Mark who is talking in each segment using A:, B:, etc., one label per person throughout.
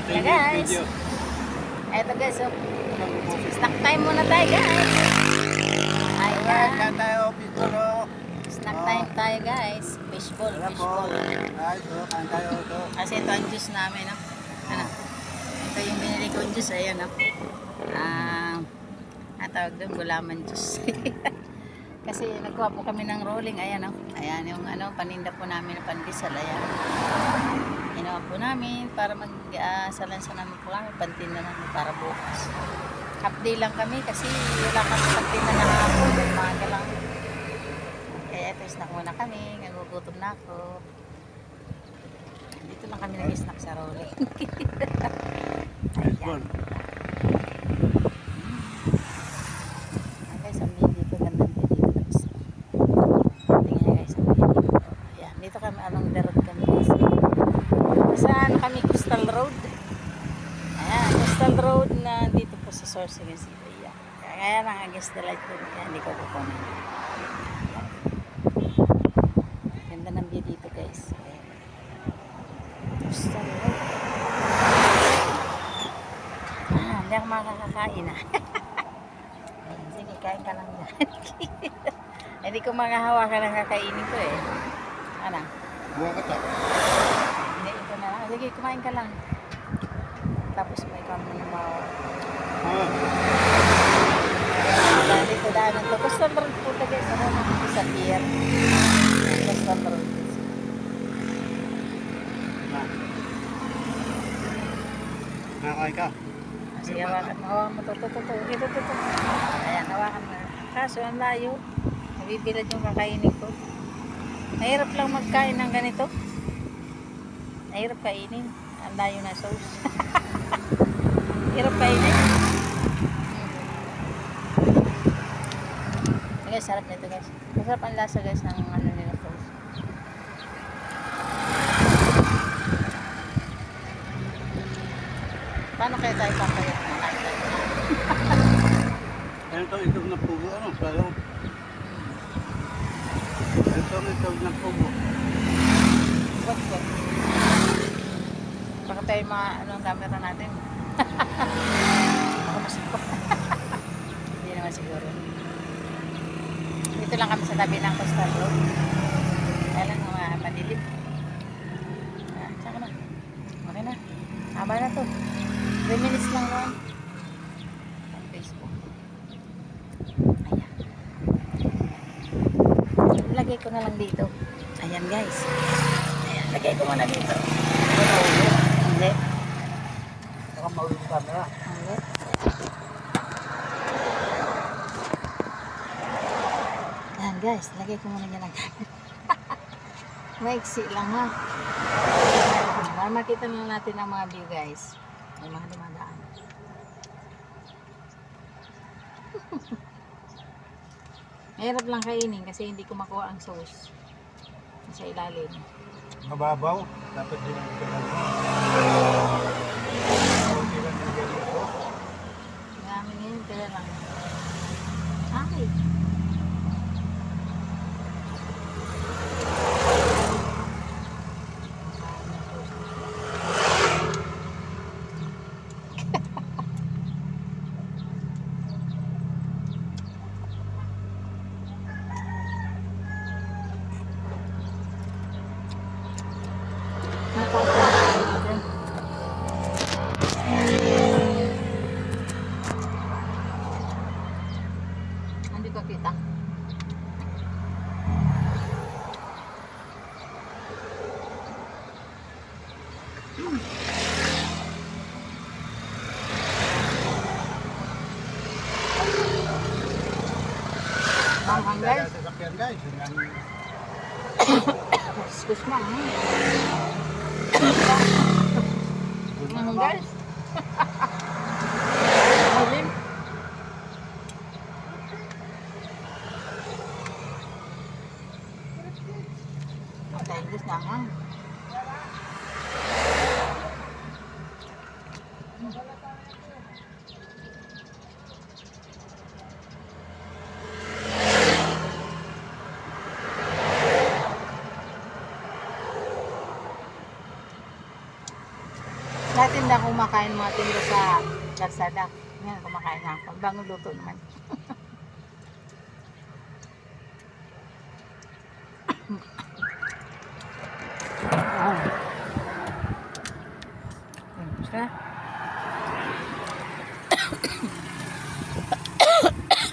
A: Na guys. Eto guys, oh. Snack time muna tayo guys.
B: Alright,
A: Ayan.
B: kain tayo, pistolo.
A: Snack time tayo guys. Fishball,
B: Wala po.
A: fishball.
B: Guys, kain tayo ito.
A: Kasi ito ang juice namin, no? Ano? Ito yung binili kong juice, ayan, no? Tawag doon, gulaman juice. Kasi nagkuha po kami ng rolling, ayan, no? Ayan, yung ano, paninda po namin ng pandesal, ayan. Ginawa po namin para salansa namin po kami, pantinda namin para bukas. Half day lang kami kasi wala kami pantinda na hapon, umaga lang. Kaya ito, snack muna kami, nagugutom na ako. Dito lang kami nag-snack sa rolling.
B: Fishball.
A: Guys, ang view dito, gandang view dito guys. Tingnan nyo guys, ang view dito. Ayan, dito kami, along the road kami guys. Saan kami, Coastal Road. Ayan, Coastal Road na dito po sa Sorsogon City. Ayan. Kaya lang against the light po, kaya hindi ko kukunin. Ganda ng view dito guys. Ayan. Coastal Road. Hindi ako makakakain ah. Sige, kain ka lang dyan. Hindi ko makahawakan ang kakainin ko eh. Ano?
B: Buha ka to.
A: Hindi, ito na lang. Sige, kumain ka lang. Tapos may kami na mga... Dito daanan to. Coastal Road po ito guys. Ako naman sa pier. Coastal Road.
B: Nakakain ka.
A: Sige, hawakan mo. Hawakan mo to. Ito. Ayan, hawakan mo. Kaso, ang layo. Nabibilad yung kakainin ko. Mahirap lang magkain ng ganito. Mahirap kainin. Ang layo na sauce. Hirap kainin. Guys, sarap nito guys. Masarap ang lasa guys ng ano nila sauce. Paano kaya tayo papayat ng kain tayo?
B: Ano ito? Itog na pugo. Ano? Sayo. Itog na pugo.
A: Wag. Baka tayo ano ang camera natin. Baka masakot. Hindi naman siguro. Dito lang kami sa tabi ng Coastal Road. Kaya lang mga panilip. Saka na. Okay na. Haba na to. 3 minutes lang naman. Ang Facebook. Ayan. Lagay ko na lang dito. Ayan guys. Ayan, lagay ko muna dito. Hindi.
B: Baka maulit yung camera.
A: Hindi. Ayan guys, lagay ko muna dyan ang maiksi lang ha. Para makita na natin ang mga view guys. May mga dumadaan. Mahirap lang kainin kasi hindi ko makuha ang sauce sa ilalim.
B: Mababaw. Dapat din ang ganun. Okay lang yung ganito.
A: Marami ngayon, kaya lang. Ay! Hindi ko kita. Manghang guys.
B: Sasakyan guys.
A: Excuse me. Manghang guys. Malim. Matay guys na hang. Dati hindi ako kumakain mga tinda sa Lazada. Ngayon kumakain na ako. Bagong luto naman. Oh. Siya.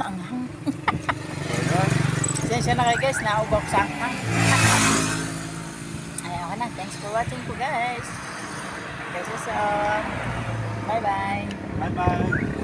A: Anghang. Sensya na kayo guys, naubok sa anghang. Ayaw ka na. Thanks for watching po guys. Guys, bye bye.
B: Bye-bye.